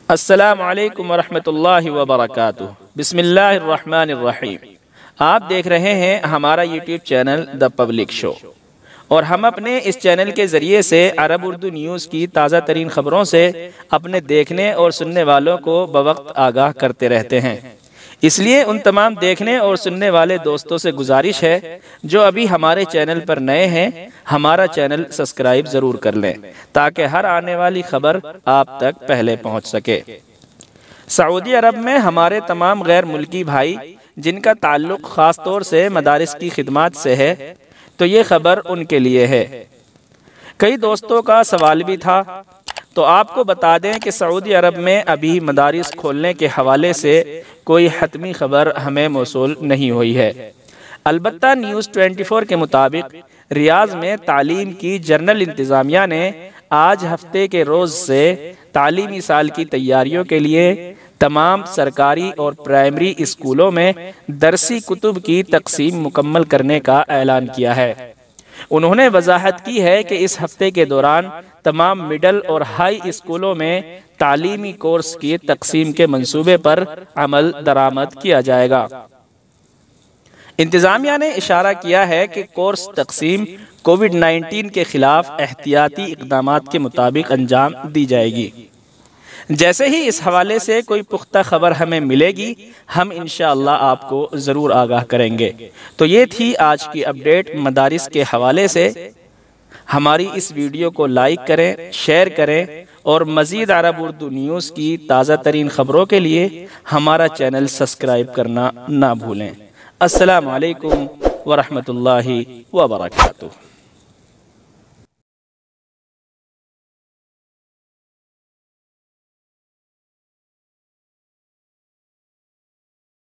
अस्सलामु अलैकुम वरहमतुल्लाहि वबरकातुहू। बिस्मिल्लाहिर्रहमानिर्रहीम। आप देख रहे हैं हमारा YouTube channel the public show, और हम अपने इस चैनल के ज़रिए से अरब उर्दू न्यूज़ की ताज़ा तरीन ख़बरों से अपने देखने और सुनने वालों को बवक्त आगाह करते रहते हैं। इसलिए उन तमाम देखने और सुनने वाले दोस्तों से गुजारिश है जो अभी हमारे चैनल पर नए हैं, हमारा चैनल सब्सक्राइब ज़रूर कर लें ताकि हर आने वाली खबर आप तक पहले पहुंच सके। सऊदी अरब में हमारे तमाम गैर मुल्की भाई जिनका ताल्लुक़ ख़ास तौर से मदारिस की खिदमत से है, तो ये खबर उनके लिए है। कई दोस्तों का सवाल भी था, तो आपको बता दें कि सऊदी अरब में अभी मदारिस खोलने के हवाले से कोई हतमी खबर हमें मौसूल नहीं हुई है। अलबत्ता न्यूज़ 24 के मुताबिक रियाज में तालीम की जनरल इंतज़ामिया ने आज हफ्ते के रोज़ से तालीमी साल की तैयारियों के लिए तमाम सरकारी और प्राइमरी स्कूलों में दरसी कुतुब की तकसीम मुकम्मल करने का ऐलान किया है। उन्होंने वजाहत की है कि इस हफ्ते के दौरान तमाम मिडल और हाई स्कूलों में तालीमी कोर्स की तकसीम के मंसूबे पर अमल दरामद किया जाएगा। इंतज़ामिया ने इशारा किया है कि कोर्स तकसीम कोविड-19 के खिलाफ एहतियाती इक़दामात के मुताबिक अंजाम दी जाएगी। जैसे ही इस हवाले से कोई पुख्ता खबर हमें मिलेगी, हम इंशाअल्लाह आपको ज़रूर आगाह करेंगे। तो ये थी आज की अपडेट मदारिस के हवाले से। हमारी इस वीडियो को लाइक करें, शेयर करें, और मज़ीद अरब उर्दू न्यूज़ की ताज़ा तरीन ख़बरों के लिए हमारा चैनल सब्सक्राइब करना ना भूलें। अस्सलामु अलैकुम वरहमतुल्लाहि वबरकातुहू।